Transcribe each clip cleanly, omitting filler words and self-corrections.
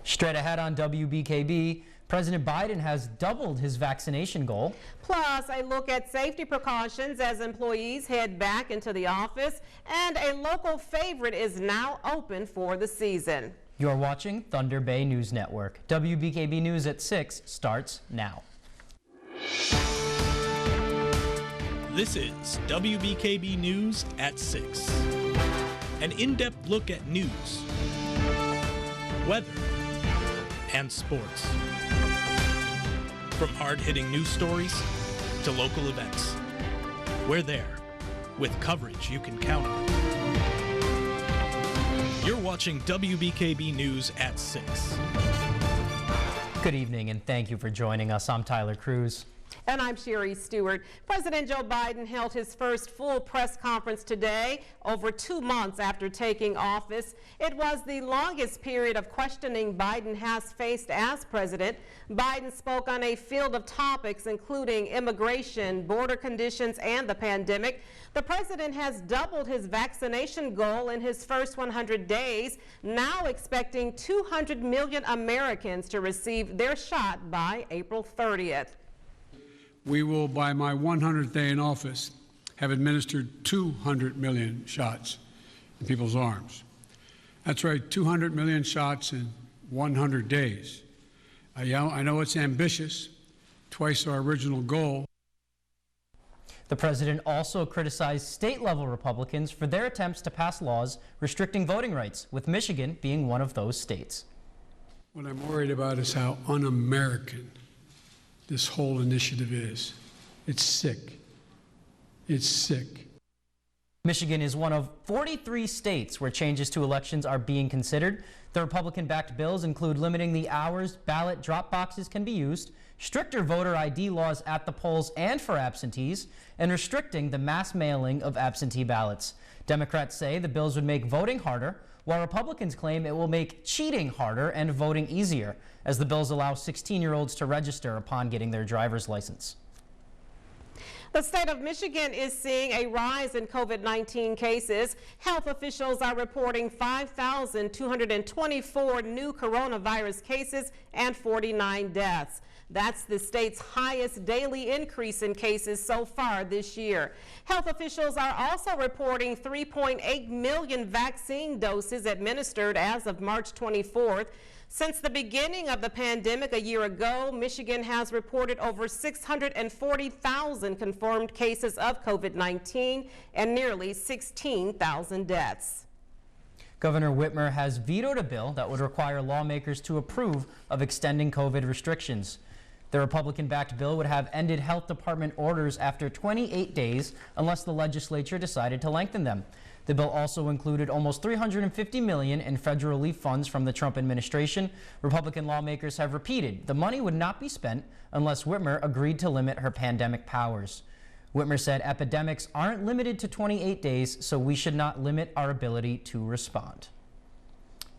Straight ahead on WBKB, President Biden has doubled his vaccination goal. Plus, a look at safety precautions as employees head back into the office, and a local favorite is now open for the season. You're watching Thunder Bay News Network. WBKB News at 6 starts now. This is WBKB News at 6. An in-depth look at news, weather, and sports. From hard-hitting news stories to local events, we're there with coverage you can count on. You're watching WBKB News at 6. Good evening and thank you for joining us. I'm Tyler Cruz. And I'm Sherry Stewart. President Joe Biden held his first full press conference today, over 2 months after taking office. It was the longest period of questioning Biden has faced as president. Biden spoke on a field of topics, including immigration, border conditions, and the pandemic. The president has doubled his vaccination goal in his first 100 days, now expecting 200 million Americans to receive their shot by April 30th. We will, by my 100th day in office, have administered 200 million shots in people's arms. That's right, 200 million shots in 100 days. I know it's ambitious, twice our original goal. The president also criticized state-level Republicans for their attempts to pass laws restricting voting rights, with Michigan being one of those states. What I'm worried about is how un-American this whole initiative is. It's sick. It's sick. Michigan is one of 43 states where changes to elections are being considered. The Republican-backed bills include limiting the hours ballot drop boxes can be used, stricter voter ID laws at the polls and for absentees, and restricting the mass mailing of absentee ballots. Democrats say the bills would make voting harder, while Republicans claim it will make cheating harder and voting easier, as the bills allow 16-year-olds to register upon getting their driver's license. The state of Michigan is seeing a rise in COVID-19 cases. Health officials are reporting 5,224 new coronavirus cases and 49 deaths. That's the state's highest daily increase in cases so far this year. Health officials are also reporting 3.8 million vaccine doses administered as of March 24th. Since the beginning of the pandemic a year ago, Michigan has reported over 640,000 confirmed cases of COVID-19 and nearly 16,000 deaths. Governor Whitmer has vetoed a bill that would require lawmakers to approve of extending COVID restrictions. The Republican-backed bill would have ended health department orders after 28 days unless the legislature decided to lengthen them. The bill also included almost $350 million in federal relief funds from the Trump administration. Republican lawmakers have repeated the money would not be spent unless Whitmer agreed to limit her pandemic powers. Whitmer said epidemics aren't limited to 28 days, so we should not limit our ability to respond.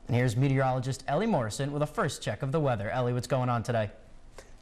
And here's meteorologist Ellie Morrison with a first check of the weather. Ellie, what's going on today?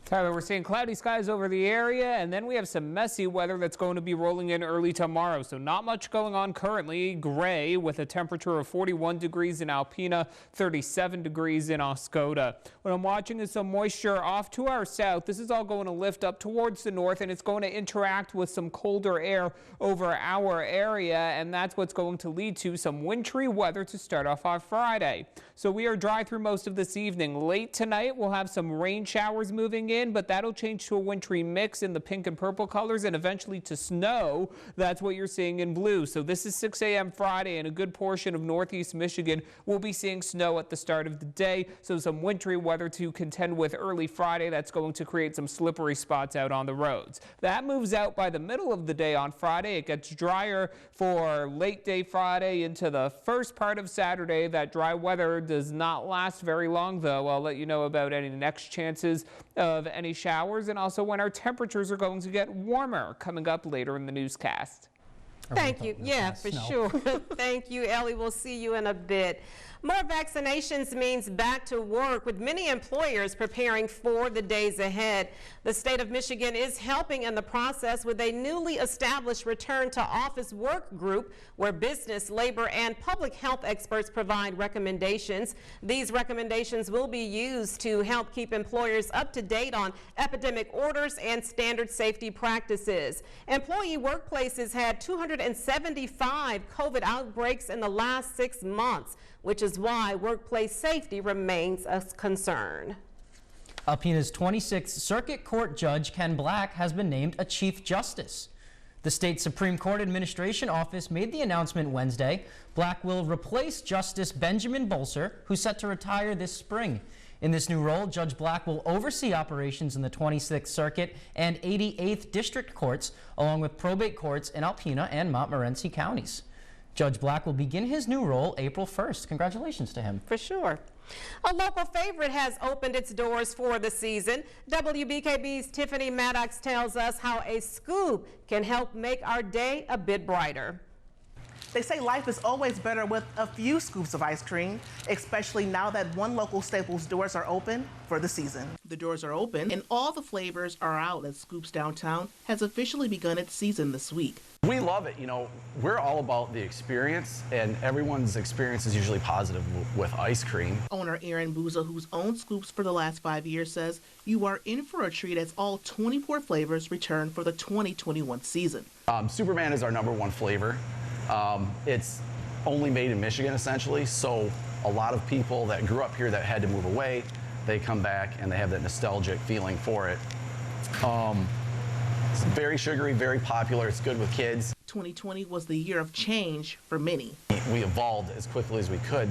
Tyler, we're seeing cloudy skies over the area, and then we have some messy weather that's going to be rolling in early tomorrow. So not much going on currently. Gray with a temperature of 41 degrees in Alpena, 37 degrees in Oscoda. What I'm watching is some moisture off to our south. This is all going to lift up towards the north, and it's going to interact with some colder air over our area, and that's what's going to lead to some wintry weather to start off on Friday. So we are dry through most of this evening. Late tonight, we'll have some rain showers moving in, but that'll change to a wintry mix in the pink and purple colors and eventually to snow. That's what you're seeing in blue. So this is 6 a.m. Friday, and a good portion of northeast Michigan will be seeing snow at the start of the day. So some wintry weather to contend with early Friday. That's going to create some slippery spots out on the roads. That moves out by the middle of the day on Friday. It gets drier for late day Friday into the first part of Saturday. That dry weather does not last very long, though. I'll let you know about any next chances of any showers and also when our temperatures are going to get warmer coming up later in the newscast. Thank you. Yeah, for sure. Thank you, Ellie. We'll see you in a bit. More vaccinations means back to work, with many employers preparing for the days ahead. The state of Michigan is helping in the process with a newly established return to office work group where business, labor, and public health experts provide recommendations. These recommendations will be used to help keep employers up to date on epidemic orders and standard safety practices. Employee workplaces had 275 COVID outbreaks in the last 6 months, which is why workplace safety remains a concern. Alpena's 26th Circuit Court Judge Ken Black has been named a Chief Justice. The state Supreme Court Administration Office made the announcement Wednesday. Black will replace Justice Benjamin Bolser, who's set to retire this spring. In this new role, Judge Black will oversee operations in the 26th Circuit and 88th District Courts, along with probate courts in Alpena and Montmorency counties. Judge Black will begin his new role April 1st. Congratulations to him. For sure. A local favorite has opened its doors for the season. WBKB's Tiffany Maddox tells us how a scoop can help make our day a bit brighter. They say life is always better with a few scoops of ice cream, especially now that one local Staples doors are open for the season. The doors are open and all the flavors are out as Scoops Downtown has officially begun its season this week. We love it. You know, we're all about the experience, and everyone's experience is usually positive with ice cream. Owner Aaron Bouza, who's owned Scoops for the last 5 years, says you are in for a treat as all 24 flavors return for the 2021 season. Superman is our #1 flavor. It's only made in Michigan, essentially, so a lot of people that grew up here that had to move away, they come back and they have that nostalgic feeling for it. It's very sugary, very popular. It's good with kids. 2020 was the year of change for many. We evolved as quickly as we could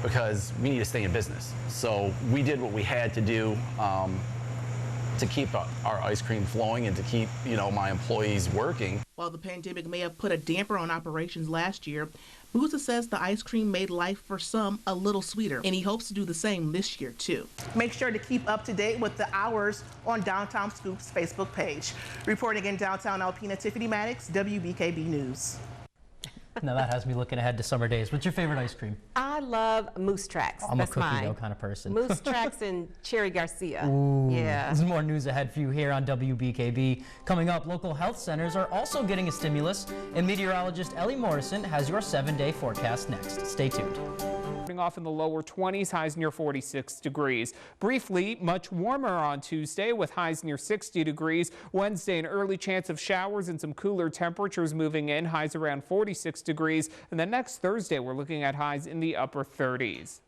because we need to stay in business. So we did what we had to do to keep our ice cream flowing and to keep, my employees working. While the pandemic may have put a damper on operations last year, Bouza says the ice cream made life for some a little sweeter, and he hopes to do the same this year, too. Make sure to keep up to date with the hours on Downtown Scoops Facebook page. Reporting in downtown Alpena, Tiffany Maddox, WBKB News. Now that has me looking ahead to summer days. What's your favorite ice cream? I love Moose Tracks. I'm That's a cookie mine. dough kind of person. Moose Tracks and Cherry Garcia. Ooh. Yeah. There's more news ahead for you here on WBKB. Coming up, local health centers are also getting a stimulus, and meteorologist Ellie Morrison has your 7-day forecast next. Stay tuned. Off in the lower 20s, highs near 46 degrees. Briefly, much warmer on Tuesday with highs near 60 degrees. Wednesday, an early chance of showers and some cooler temperatures moving in, highs around 46 degrees. And then next Thursday, we're looking at highs in the upper 30s.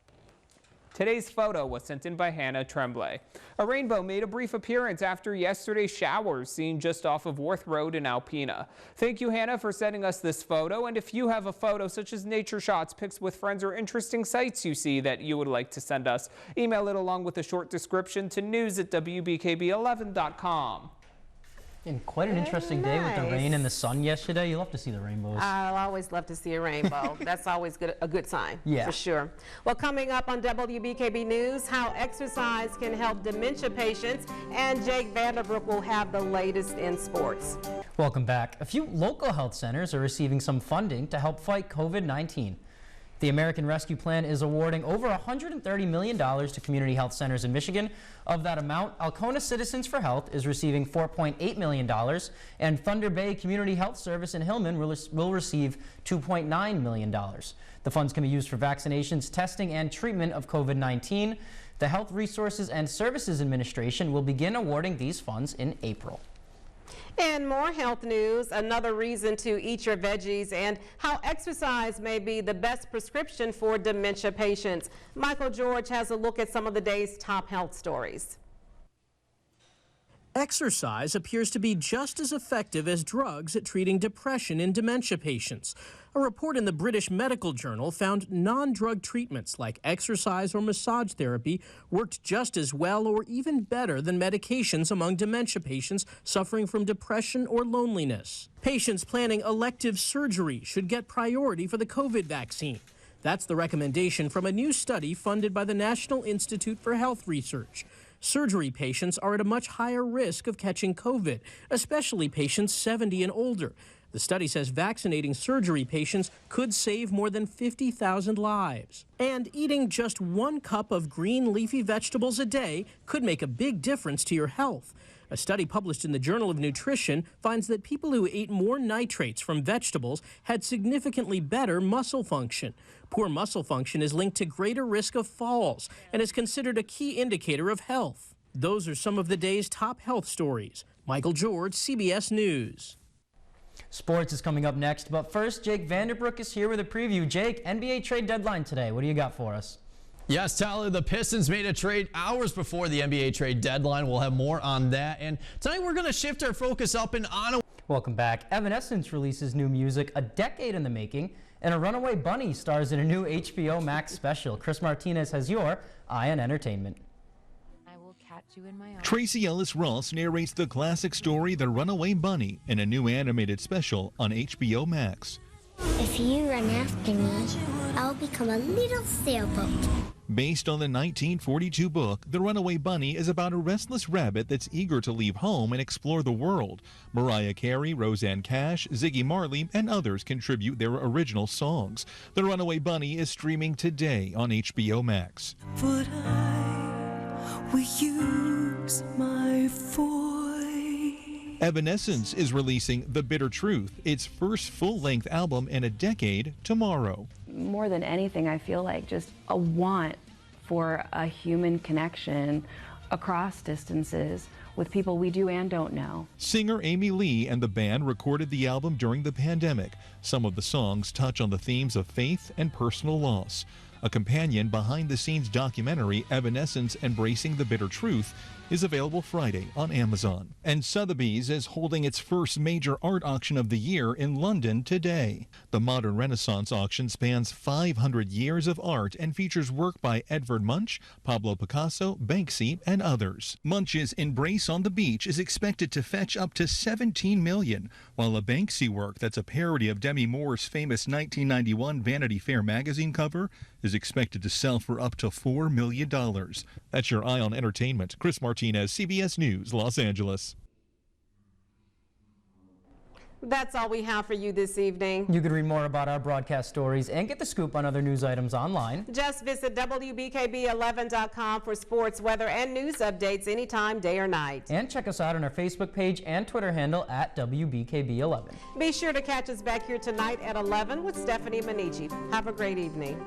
Today's photo was sent in by Hannah Tremblay. A rainbow made a brief appearance after yesterday's showers seen just off of Worth Road in Alpena. Thank you, Hannah, for sending us this photo. And if you have a photo such as nature shots, pics with friends, or interesting sights you see that you would like to send us, email it along with a short description to news@wbkb11.com. And quite an interesting day with the rain and the sun yesterday. You love to see the rainbows. I'll always love to see a rainbow. That's always a good sign, Yeah. for sure. Well, coming up on WBKB News, how exercise can help dementia patients, and Jake Vanderbrook will have the latest in sports. Welcome back. A few local health centers are receiving some funding to help fight COVID-19. The American Rescue Plan is awarding over $130 million to community health centers in Michigan. Of that amount, Alcona Citizens for Health is receiving $4.8 million, and Thunder Bay Community Health Service in Hillman will receive $2.9 million. The funds can be used for vaccinations, testing, and treatment of COVID-19. The Health Resources and Services Administration will begin awarding these funds in April. And more health news, another reason to eat your veggies, and how exercise may be the best prescription for dementia patients. Michael George has a look at some of the day's top health stories. Exercise appears to be just as effective as drugs at treating depression in dementia patients. A report in the British Medical Journal found non-drug treatments like exercise or massage therapy worked just as well or even better than medications among dementia patients suffering from depression or loneliness. Patients planning elective surgery should get priority for the COVID vaccine. That's the recommendation from a new study funded by the National Institute for Health Research. Surgery patients are at a much higher risk of catching COVID, especially patients 70 and older. The study says vaccinating surgery patients could save more than 50,000 lives. And eating just 1 cup of green leafy vegetables a day could make a big difference to your health. A study published in the Journal of Nutrition finds that people who ate more nitrates from vegetables had significantly better muscle function. Poor muscle function is linked to greater risk of falls and is considered a key indicator of health. Those are some of the day's top health stories. Michael George, CBS News. Sports is coming up next, but first, Jake Vanderbrook is here with a preview. Jake, NBA trade deadline today. What do you got for us? Yes, Tyler, the Pistons made a trade hours before the NBA trade deadline. We'll have more on that. And tonight we're going to shift our focus up and on. Welcome back. Evanescence releases new music a decade in the making, and a runaway bunny stars in a new HBO Max special. Chris Martinez has your Eye on Entertainment. Tracy Ellis Ross narrates the classic story The Runaway Bunny in a new animated special on HBO Max. If you run after me, I'll become a little sailboat. Based on the 1942 book, The Runaway Bunny is about a restless rabbit that's eager to leave home and explore the world. Mariah Carey, Roseanne Cash, Ziggy Marley, and others contribute their original songs. The Runaway Bunny is streaming today on HBO Max. Would I use my voice? Evanescence is releasing The Bitter Truth, its first full-length album in a decade, tomorrow. More than anything, I feel like just a want for a human connection across distances with people we do and don't know. Singer Amy Lee and the band recorded the album during the pandemic. Some of the songs touch on the themes of faith and personal loss. A companion behind-the-scenes documentary, Evanescence Embracing the Bitter Truth, is available Friday on Amazon. And Sotheby's is holding its first major art auction of the year in London today. The Modern Renaissance auction spans 500 years of art and features work by Edvard Munch, Pablo Picasso, Banksy, and others. Munch's Embrace on the Beach is expected to fetch up to $17 million, while a Banksy work that's a parody of Demi Moore's famous 1991 Vanity Fair magazine cover is expected to sell for up to $4 million. That's your Eye on Entertainment. Chris Martinez, CBS News, Los Angeles. That's all we have for you this evening. You can read more about our broadcast stories and get the scoop on other news items online. Just visit WBKB11.com for sports, weather, and news updates anytime, day or night. And check us out on our Facebook page and Twitter handle at WBKB11. Be sure to catch us back here tonight at 11 with Stephanie Manici. Have a great evening.